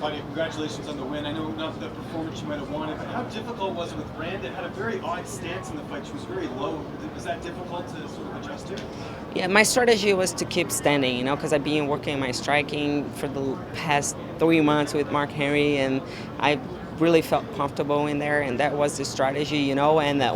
Claudia, congratulations on the win. I know not the performance you might have wanted, but how difficult was it with Randa? It had a very odd stance in the fight. She was very low. Was that difficult to sort of adjust to? Yeah, my strategy was to keep standing, because I've been working my striking for the past 3 months with Mark Henry, and I really felt comfortable in there, and that was the strategy. And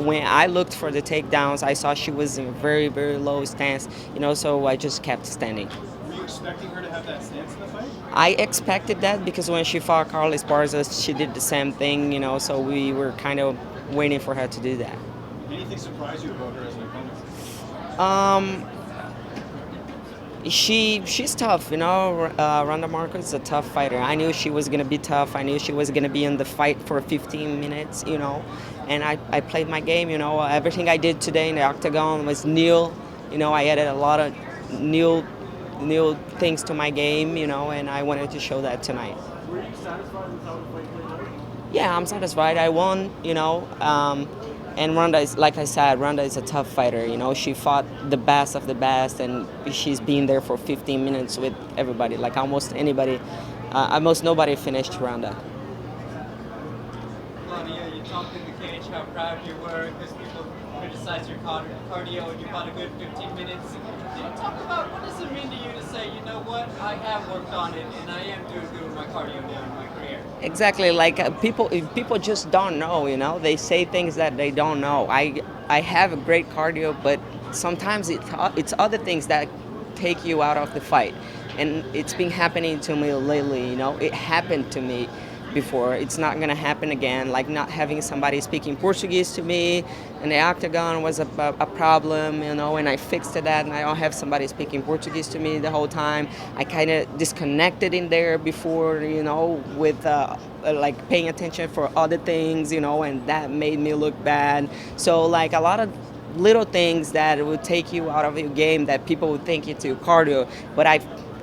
when I looked for the takedowns, I saw she was in a very, very low stance, so I just kept standing. Were you expecting her to have that stance in the fight? I expected that because when she fought Carla Esparza, she did the same thing, so we were kind of waiting for her to do that. Anything surprise you about her as an opponent? Um, she's tough. Randa Markos is a tough fighter. I knew she was gonna be tough. I knew she was gonna be in the fight for 15 minutes. And I played my game. Everything I did today in the octagon was new. I added a lot of new things to my game. And I wanted to show that tonight. Were you satisfied with how the fight played out? Yeah, I'm satisfied. I won. And Ronda is, like I said, Ronda is a tough fighter. She fought the best of the best, and she's been there for 15 minutes with everybody. Like almost anybody, almost nobody finished Ronda. Claudia, you talked in the cage how proud you were because people criticized your cardio and you fought a good 15 minutes. Can you talk about what does it mean to you to say, you know what, I have worked on it and I am doing good with my cardio now in my career? Exactly. Like people just don't know. They say things that they don't know. I have a great cardio, but sometimes it's other things that take you out of the fight, and it's been happening to me lately. It happened to me before. It's not gonna happen again. Like not having somebody speaking Portuguese to me, and the octagon was a problem. And I fixed that, and I don't have somebody speaking Portuguese to me the whole time. I kind of disconnected in there before, with like paying attention for other things, and that made me look bad. So like a lot of little things that would take you out of your game that people would think it's your cardio, but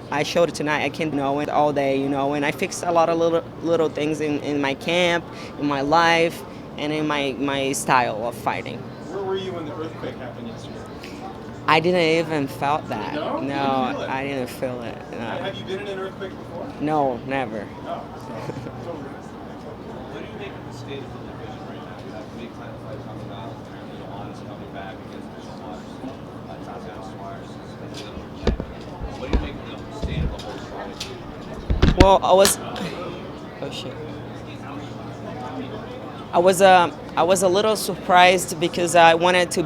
I showed it tonight. I can it all day, and I fixed a lot of little things in my camp, in my life, and in my style of fighting. Where were you when the earthquake happened yesterday? I didn't even felt that. No? You No, didn't feel it? I didn't feel it. No. Have you been in an earthquake before? No, never. No. So, What do you make of the state of the division right now? You have big time fight coming out. Apparently, Joanne's coming back against Bishop Waters. Tatiana Suarez is going to be What do you make of the state of the whole strawweight? Well, oh shit. I was a little surprised because I wanted to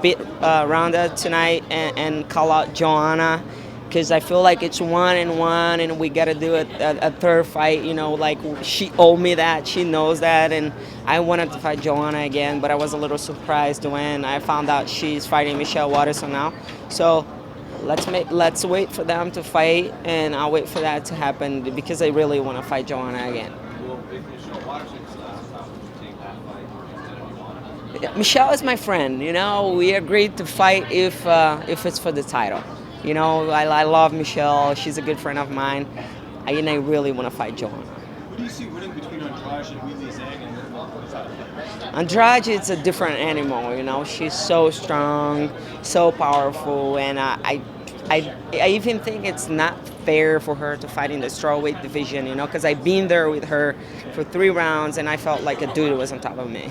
beat Ronda tonight and call out Joanna, because I feel like it's 1-1 and we got to do a third fight. Like she owed me that. She knows that, and I wanted to fight Joanna again, but I was a little surprised when I found out she's fighting Michelle Waterson now. So let's wait for them to fight, and I'll wait for that to happen because I really want to fight Joanna again. Well, if Michelle Waterson's last time, would you take that fight instead of Joanne? Michelle is my friend. We agreed to fight if it's for the title. I love Michelle. She's a good friend of mine, and I really want to fight Joanna. who do you see winning between Andrade and Weili Zhang and the title? Andrade is a different animal. She's so strong, so powerful, and I even think it's not fair for her to fight in the strawweight division. Because I've been there with her for 3 rounds, and I felt like a dude was on top of me. You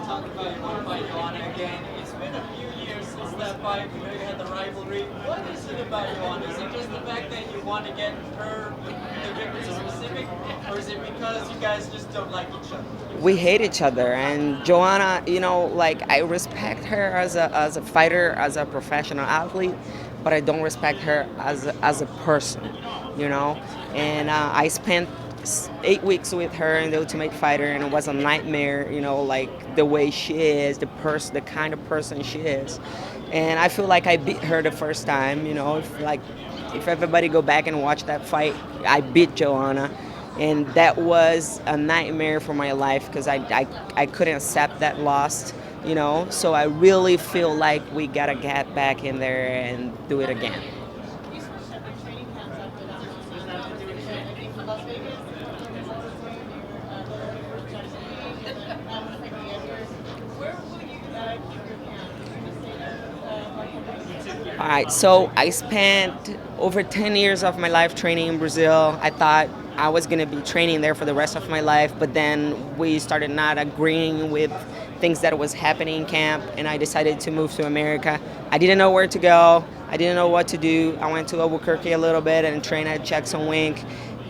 talked about you want to fight Joanna again. It's been a few years since that fight. We know you had the rivalry. What is it about Joanna? Is it just the fact that you want to get her the victory specific, or is it because you guys just don't like each other? We hate each other, and Joanna, like I respect her as a fighter, as a professional athlete, but I don't respect her as a person. And I spent 8 weeks with her in the Ultimate Fighter, and it was a nightmare. Like the way she is, the kind of person she is, and I feel like I beat her the first time. If everybody go back and watch that fight, I beat Joanna, and that was a nightmare for my life because I couldn't accept that loss. So I really feel like we gotta get back in there and do it again. You switched up your training camps after that. Was that to do with anything for Las Vegas? Where will you keep your camp? In the state of Las Vegas? All right, so I spent over 10 years of my life training in Brazil. I thought I was going to be training there for the rest of my life, but then we started not agreeing with things that was happening in camp, and I decided to move to America. I didn't know where to go. I didn't know what to do. I went to Albuquerque a little bit and trained at Jackson Wink,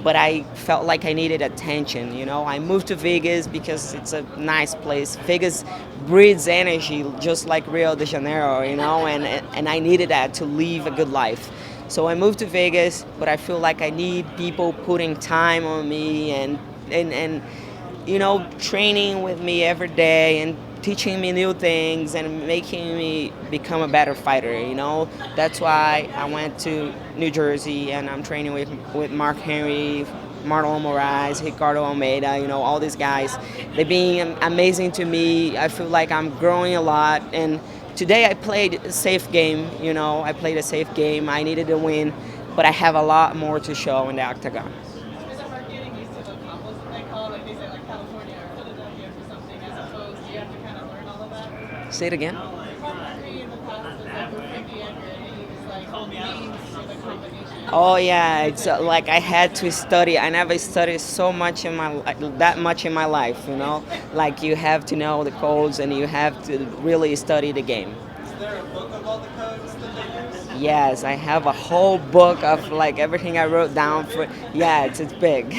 but I felt like I needed attention. I moved to Vegas because it's a nice place. Vegas breeds energy just like Rio de Janeiro, and I needed that to live a good life. So I moved to Vegas, but I feel like I need people putting time on me and training with me every day and teaching me new things and making me become a better fighter. That's why I went to New Jersey and I'm training with Mark Henry, Marlon Moraes, Ricardo Almeida, all these guys. They've been amazing to me. I feel like I'm growing a lot, and today I played a safe game. I played a safe game. I needed to win, but I have a lot more to show in the octagon. Is it hard getting used to the combos that they call, like they say, like California or Philadelphia for something, as opposed you have to kind of learn all of that? Say it again. Carpentry in the past is like with 50 and it's like names for the combination. Oh yeah, it's like I had to study. I never studied so much that much in my life. Like you have to know the codes and you have to really study the game. Is there a book of all the codes that they use? Yes, I have a whole book of like everything I wrote down for. Yeah, it's big.